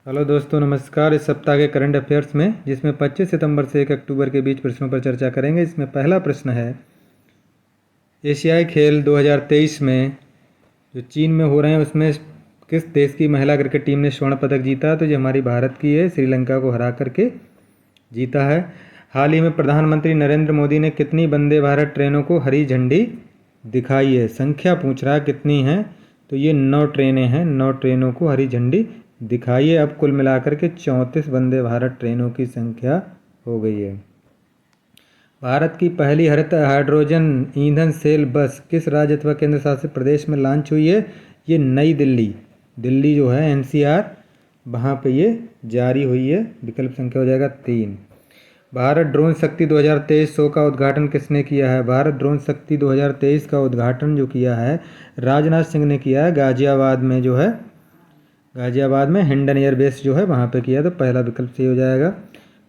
Hello दोस्तों, नमस्कार। इस सप्ताह के करंट अफेयर्स में जिसमें 25 सितंबर से 1 अक्टूबर के बीच प्रश्नों पर चर्चा करेंगे। इसमें पहला प्रश्न है, एशियाई खेल 2023 में जो चीन में हो रहे हैं उसमें किस देश की महिला क्रिकेट टीम ने स्वर्ण पदक जीता? तो ये हमारी भारत की है, श्रीलंका को हरा करके जीता है। हाल ही में प्रधानमंत्री नरेंद्र मोदी ने कितनी वंदे भारत ट्रेनों को हरी झंडी दिखाई है? संख्या पूछ रहा है कितनी हैं, तो ये 9 ट्रेनें हैं। 9 ट्रेनों को हरी झंडी दिखाई है। अब कुल मिलाकर के 34 वंदे भारत ट्रेनों की संख्या हो गई है। भारत की पहली हरित हाइड्रोजन ईंधन सेल बस किस राज्य अथवा केंद्र शासित प्रदेश में लॉन्च हुई है? ये नई दिल्ली जो है एनसीआर, वहाँ पे ये जारी हुई है। विकल्प संख्या हो जाएगा 3। भारत ड्रोन शक्ति 2023 शो का उद्घाटन किसने किया है? भारत ड्रोन शक्ति 2023 का उद्घाटन जो किया है राजनाथ सिंह ने किया है। गाजियाबाद में जो है, गाजियाबाद में हिंडन एयरबेस जो है वहाँ पे किया। तो पहला विकल्प सही हो जाएगा।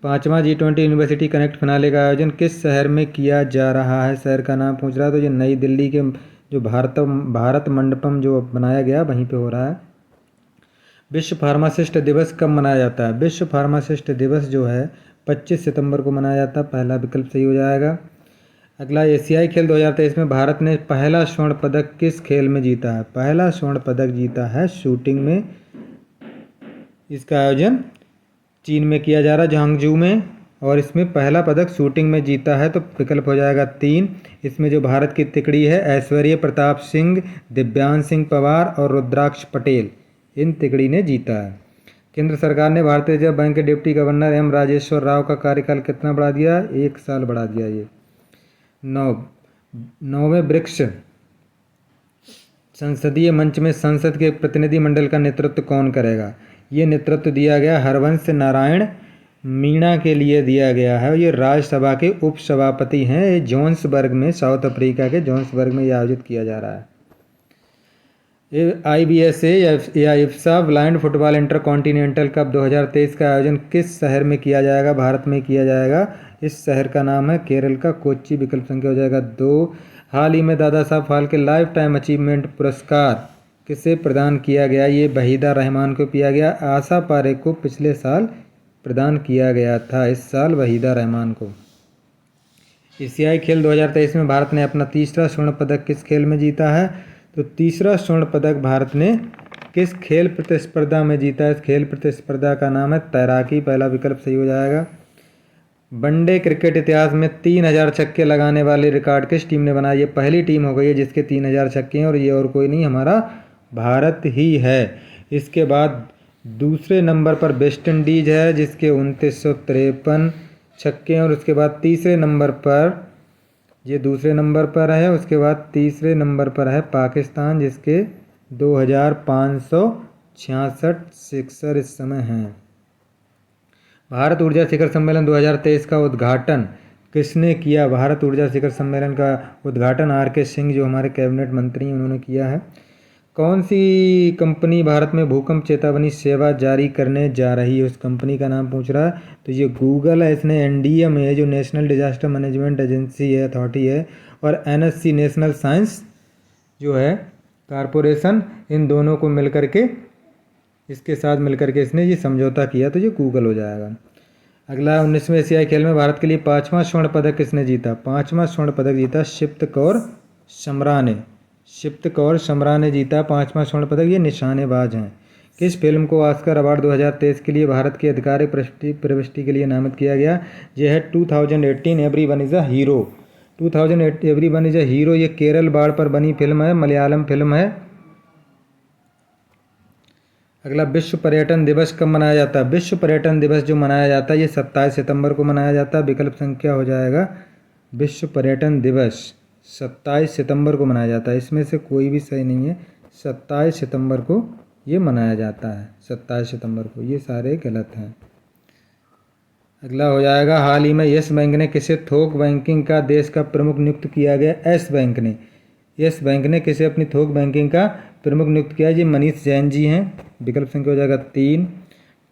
5वां G20 यूनिवर्सिटी कनेक्ट फिनाले का आयोजन किस शहर में किया जा रहा है? शहर का नाम पूछ रहा है। तो ये नई दिल्ली के जो भारत मंडपम जो बनाया गया वहीं पे हो रहा है। विश्व फार्मासिस्ट दिवस कब मनाया जाता है? विश्व फार्मासिस्ट दिवस जो है 25 सितंबर को मनाया जाता है। पहला विकल्प सही हो जाएगा। अगला, एशियाई खेल 2023 में भारत ने पहला स्वर्ण पदक किस खेल में जीता है? पहला स्वर्ण पदक जीता है शूटिंग में। इसका आयोजन चीन में किया जा रहा है, झांगझू में, और इसमें पहला पदक शूटिंग में जीता है। तो विकल्प हो जाएगा 3। इसमें जो भारत की तिकड़ी है ऐश्वर्य प्रताप सिंह, दिव्यांश सिंह पवार और रुद्राक्ष पटेल, इन तिकड़ी ने जीता है। केंद्र सरकार ने भारतीय रिजर्व बैंक के deputy governor M Rajeshwar Rao का कार्यकाल कितना बढ़ा दिया? 1 साल बढ़ा दिया। ये 9वें ब्रिक्स संसदीय मंच में संसद के प्रतिनिधि मंडल का नेतृत्व कौन करेगा? ये नेतृत्व दिया गया हरवंश नारायण मीणा के लिए दिया गया है। ये राज्यसभा के उपसभापति हैं। ये जोहान्सबर्ग में, साउथ अफ्रीका के जोहान्सबर्ग में ये आयोजित किया जा रहा है। IBSA या Ifsa blind football intercontinental cup 2023 का आयोजन किस शहर में किया जाएगा? भारत में किया जाएगा। इस शहर का नाम है केरल का कोच्चि। विकल्प संख्या हो जाएगा 2। हाल ही में Dada Saheb Phalke life time achievement पुरस्कार किसे प्रदान किया गया? ये वहीदा रहमान को किया गया। आशा पारेख को पिछले साल प्रदान किया गया था, इस साल वहीदा रहमान को। एशियाई खेल 2023 में भारत ने अपना तीसरा स्वर्ण पदक किस खेल में जीता है? तो तीसरा स्वर्ण पदक भारत ने किस खेल प्रतिस्पर्धा में जीता है? इस खेल प्रतिस्पर्धा का नाम है तैराकी। पहला विकल्प सही हो जाएगा। वनडे क्रिकेट इतिहास में 3000 छक्के लगाने वाले रिकॉर्ड किस टीम ने बनाया? ये पहली टीम हो गई है जिसके 3000 छक्के हैं, और ये और कोई नहीं, हमारा भारत ही है। इसके बाद दूसरे नंबर पर वेस्ट इंडीज है जिसके 2953 छक्के हैं, और उसके बाद तीसरे नंबर पर, ये दूसरे नंबर पर है, उसके बाद तीसरे नंबर पर है पाकिस्तान जिसके 2566 सिक्सर इस समय हैं। भारत ऊर्जा शिखर सम्मेलन 2023 का उद्घाटन किसने किया? भारत ऊर्जा शिखर सम्मेलन का उद्घाटन RK सिंह जो हमारे कैबिनेट मंत्री हैं उन्होंने किया है। कौन सी कंपनी भारत में भूकंप चेतावनी सेवा जारी करने जा रही है? उस कंपनी का नाम पूछ रहा है। तो ये गूगल है। इसने NDM है जो नेशनल डिजास्टर मैनेजमेंट एजेंसी है, अथॉरिटी है, और NSC नेशनल साइंस जो है कारपोरेशन, इन दोनों को मिलकर के, इसके साथ मिलकर के इसने ये समझौता किया। तो ये गूगल हो जाएगा। अगला, 19वें एशियाई खेल में भारत के लिए 5वां स्वर्ण पदक किसने जीता? 5वां स्वर्ण पदक जीता शिप्त कौर समरा ने। शिप्त कौर समरा ने जीता 5वां स्वर्ण पदक। ये निशानेबाज हैं। किस फिल्म को ऑस्कर अवार्ड 2023 के लिए भारत की आधिकारिक प्रविष्टि के लिए नामित किया गया? यह है 2018 everyone is a hero. 2008 everyone is a hero ये केरल बाढ़ पर बनी फिल्म है, मलयालम फिल्म है। अगला, विश्व पर्यटन दिवस कब मनाया जाता है? विश्व पर्यटन दिवस जो मनाया जाता है ये 27 सितंबर को मनाया जाता है। विकल्प संख्या हो जाएगा, विश्व पर्यटन दिवस 27 सितंबर को मनाया जाता है। इसमें से कोई भी सही नहीं है। 27 सितंबर को ये मनाया जाता है। 27 सितंबर को, ये सारे गलत हैं। अगला हो जाएगा, हाल ही में येस बैंक ने किसे थोक बैंकिंग का देश का प्रमुख नियुक्त किया गया? येस बैंक ने किसे अपनी थोक बैंकिंग का प्रमुख नियुक्त किया? जी मनीष जैन जी हैं। विकल्प संख्या हो जाएगा 3।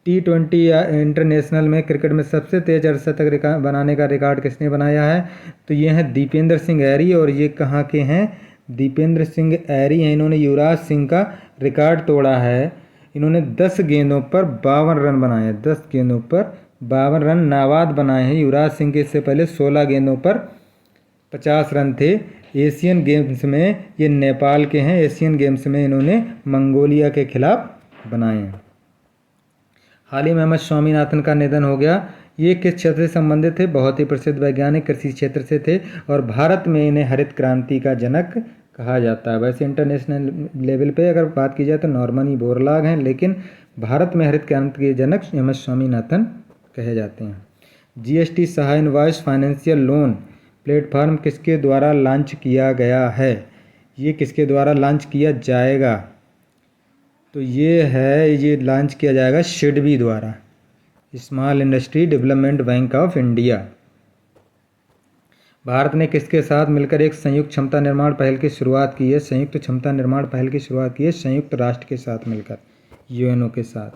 T20 या इंटरनेशनल में क्रिकेट में सबसे तेज अर्धशतक बनाने का रिकॉर्ड किसने बनाया है? तो ये हैं दीपेंद्र सिंह ऐरी, और ये कहाँ के हैं? दीपेंद्र सिंह ऐरी हैं। इन्होंने युवराज सिंह का रिकॉर्ड तोड़ा है इन्होंने 10 गेंदों पर 52 रन बनाए हैं। 10 गेंदों पर 52 रन नाबाद बनाए हैं। युवराज सिंह के इससे पहले 16 गेंदों पर 50 रन थे। एशियन गेम्स में ये नेपाल के हैं। एशियन गेम्स में इन्होंने मंगोलिया के खिलाफ बनाए हैं। हाल ही में एम एस स्वामीनाथन का निधन हो गया। ये किस क्षेत्र से संबंधित थे? बहुत ही प्रसिद्ध वैज्ञानिक कृषि क्षेत्र से थे और भारत में इन्हें हरित क्रांति का जनक कहा जाता है। वैसे इंटरनेशनल लेवल पे अगर बात की जाए तो नॉर्मन बोरलॉग हैं, लेकिन भारत में हरित क्रांति के जनक एम एस स्वामीनाथन कहे जाते हैं। जीएसटी सहाय इनवॉइस फाइनेंशियल लोन प्लेटफॉर्म किसके द्वारा लॉन्च किया गया है? ये किसके द्वारा लॉन्च किया जाएगा? तो ये लॉन्च किया जाएगा सिडबी द्वारा, small industry development bank of India. Bharat ने किसके साथ मिलकर एक संयुक्त क्षमता निर्माण पहल की शुरुआत की है? संयुक्त क्षमता निर्माण पहल की शुरुआत की है संयुक्त राष्ट्र के साथ मिलकर, यूएनओ के साथ।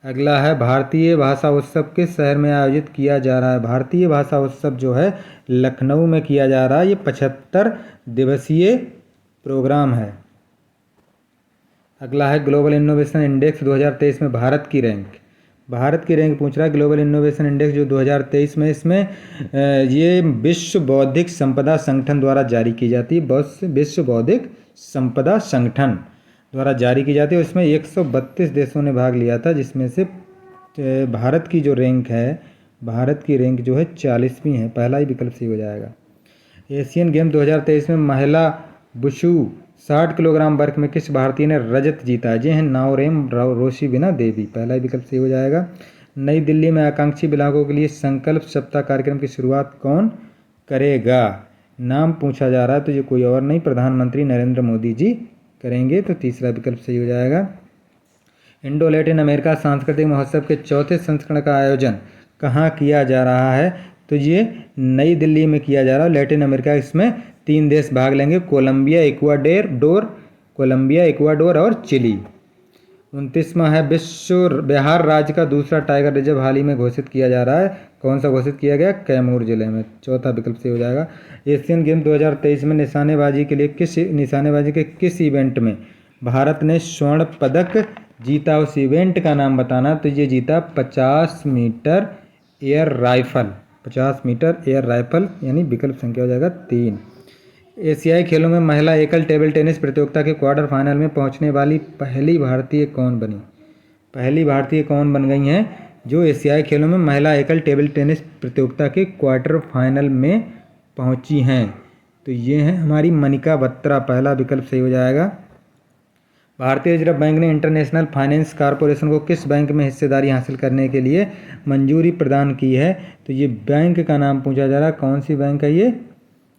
अगला है भारतीय भाषा उत्सव किस शहर में आयोजित किया जा रहा है? भारतीय भाषा उत्सव जो है लखनऊ में किया जा रहा है। ये 75 दिवसीय प्रोग्राम है। अगला है ग्लोबल इनोवेशन इंडेक्स 2023 में भारत की रैंक। भारत की रैंक पूछ रहा है ग्लोबल इनोवेशन इंडेक्स जो 2023 में, इसमें ये विश्व बौद्धिक संपदा संगठन द्वारा जारी की जाती है। विश्व बौद्धिक संपदा संगठन द्वारा जारी की जाती है। उसमें 132 देशों ने भाग लिया था, जिसमें से भारत की जो रैंक है, भारत की रैंक जो है 40वीं है। पहला ही विकल्प सही हो जाएगा। एशियन गेम 2023 में महिला वुशु 60 किलोग्राम वर्ग में किस भारतीय ने रजत जीता है? जी हैं नाओरेम रोशिबिना देवी। पहला ही विकल्प सही हो जाएगा। नई दिल्ली में आकांक्षी विकलांगों के लिए संकल्प सप्ताह कार्यक्रम की शुरुआत कौन करेगा? नाम पूछा जा रहा है तो ये कोई और नहीं, प्रधानमंत्री नरेंद्र मोदी जी करेंगे। तो तीसरा विकल्प सही हो जाएगा। इंडो लैटिन अमेरिका सांस्कृतिक महोत्सव के चौथे संस्करण का आयोजन कहाँ किया जा रहा है? तो ये नई दिल्ली में किया जा रहा है। लैटिन अमेरिका, इसमें 3 देश भाग लेंगे, कोलंबिया, इक्वाडोर और चिली। 29वां है विश्व बिहार राज्य का दूसरा टाइगर रिजर्व हाल ही में घोषित किया जा रहा है। कौन सा घोषित किया गया? कैमूर जिले में। चौथा विकल्प सही हो जाएगा। एशियन गेम 2023 में निशानेबाजी के किस इवेंट में भारत ने स्वर्ण पदक जीता? उस इवेंट का नाम बताना। तो ये जीता 50 metre air rifle. 50 metre air rifle, यानी विकल्प संख्या हो जाएगा 3। एशियाई खेलों में महिला एकल टेबल टेनिस प्रतियोगिता के क्वार्टर फाइनल में पहुंचने वाली पहली भारतीय कौन बनी? पहली भारतीय कौन बन गई हैं जो एशियाई खेलों में महिला एकल टेबल टेनिस प्रतियोगिता के क्वार्टर फाइनल में पहुंची हैं? तो ये हैं हमारी मनिका बत्रा। पहला विकल्प सही हो जाएगा। भारतीय रिजर्व बैंक ने इंटरनेशनल फाइनेंस कॉरपोरेशन को किस बैंक में हिस्सेदारी हासिल करने के लिए मंजूरी प्रदान की है? तो ये बैंक का नाम पूछा जा रहा है। कौन सी बैंक है ये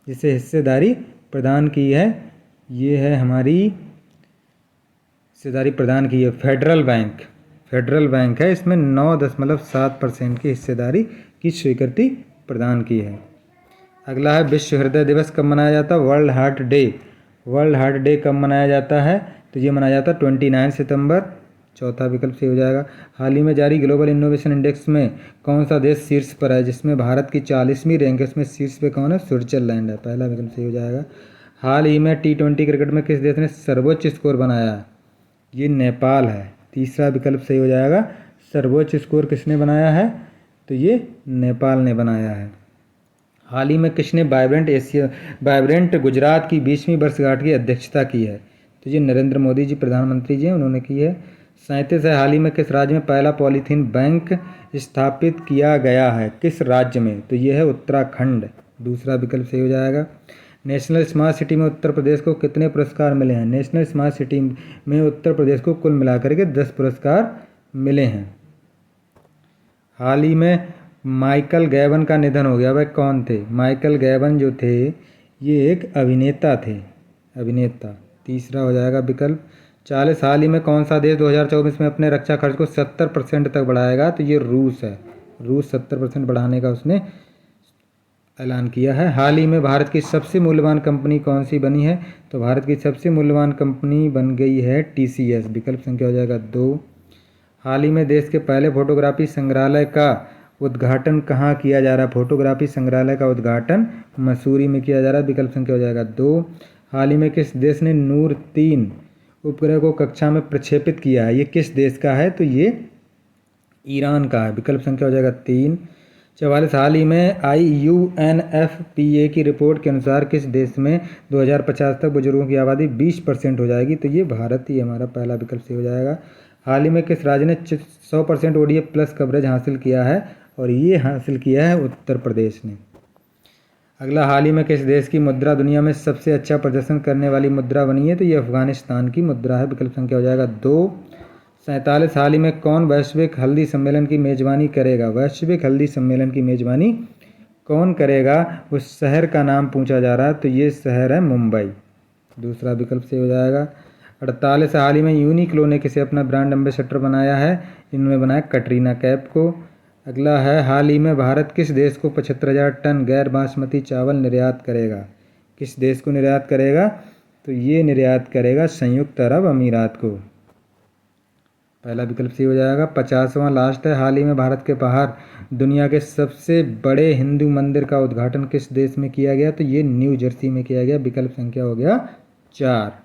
जिसे हिस्सेदारी प्रदान की है? ये है हमारी हिस्सेदारी प्रदान की है फेडरल बैंक। फेडरल बैंक है। इसमें 9.7% की हिस्सेदारी की स्वीकृति प्रदान की है। अगला है विश्व हृदय दिवस कब मनाया जाता है? World heart day. World heart day कब मनाया जाता है? तो ये मनाया जाता है 29 सितंबर। चौथा विकल्प सही हो जाएगा। हाल ही में जारी ग्लोबल इनोवेशन इंडेक्स में कौन सा देश शीर्ष पर है? जिसमें भारत की 40वीं रैंक है, इसमें शीर्ष पे कौन है? स्विट्जरलैंड है। पहला विकल्प सही हो जाएगा। हाल ही में T20 क्रिकेट में किस देश ने सर्वोच्च स्कोर बनाया? ये नेपाल है। तीसरा विकल्प सही हो जाएगा। सर्वोच्च स्कोर किसने बनाया है? तो ये नेपाल ने बनाया है। हाल ही में किसने वाइब्रेंट गुजरात की 20वीं वर्षगांठ की अध्यक्षता की है? तो ये नरेंद्र मोदी जी, प्रधानमंत्री जी हैं, उन्होंने की है। 37 है हाल ही में किस राज्य में पहला पॉलीथीन बैंक स्थापित किया गया है? किस राज्य में? तो ये है उत्तराखंड। दूसरा विकल्प सही हो जाएगा। नेशनल स्मार्ट सिटी में उत्तर प्रदेश को कितने पुरस्कार मिले हैं? नेशनल स्मार्ट सिटी में उत्तर प्रदेश को कुल मिलाकर के 10 पुरस्कार मिले हैं। हाल ही में माइकल गैबन का निधन हो गया। वह कौन थे? माइकल गैबन जो थे ये एक अभिनेता थे। अभिनेता। तीसरा हो जाएगा विकल्प। 40 हाल ही में कौन सा देश 2024 में अपने रक्षा खर्च को 70% तक बढ़ाएगा? तो ये रूस है। रूस 70% बढ़ाने का उसने ऐलान किया है। हाल ही में भारत की सबसे मूल्यवान कंपनी कौन सी बनी है? तो भारत की सबसे मूल्यवान कंपनी बन गई है TCS। विकल्प संख्या हो जाएगा 2। हाल ही में देश के पहले फोटोग्राफी संग्रहालय का उद्घाटन कहाँ किया जा रहा है? फोटोग्राफी संग्रहालय का उद्घाटन मसूरी में किया जा रहा है। विकल्प संख्या हो जाएगा 2। हाल ही में किस देश ने नूर 3 उपग्रह को कक्षा में प्रक्षेपित किया है, ये किस देश का है? तो ये ईरान का है। विकल्प संख्या हो जाएगा 3। 44 हाल ही में IUNFPA की रिपोर्ट के अनुसार किस देश में 2050 तक बुजुर्गों की आबादी 20% हो जाएगी? तो ये भारत ही हमारा पहला विकल्प सही हो जाएगा। हाल ही में किस राज्य ने 100% ODF प्लस कवरेज हासिल किया है? और ये हासिल किया है उत्तर प्रदेश ने। अगला, हाल ही में किस देश की मुद्रा दुनिया में सबसे अच्छा प्रदर्शन करने वाली मुद्रा बनी है? तो ये अफगानिस्तान की मुद्रा है। विकल्प संख्या हो जाएगा 2। 47 हाल ही में कौन वैश्विक हल्दी सम्मेलन की मेजबानी करेगा? वैश्विक हल्दी सम्मेलन की मेजबानी कौन करेगा? उस शहर का नाम पूछा जा रहा है, तो ये शहर है मुंबई। दूसरा विकल्प सही हो जाएगा। 48 हाल ही में यूनिक्लो ने किसे अपना ब्रांड एम्बेसडर बनाया है? इन्होंने बनाया कटरीना कैफ को। अगला है, हाल ही में भारत किस देश को 75,000 टन गैर बासमती चावल निर्यात करेगा? किस देश को निर्यात करेगा? तो ये निर्यात करेगा संयुक्त अरब अमीरात को। पहला विकल्प सही हो जाएगा। 50वां लास्ट है, हाल ही में भारत के बाहर दुनिया के सबसे बड़े हिंदू मंदिर का उद्घाटन किस देश में किया गया? तो ये न्यू जर्सी में किया गया। विकल्प संख्या हो गया 4।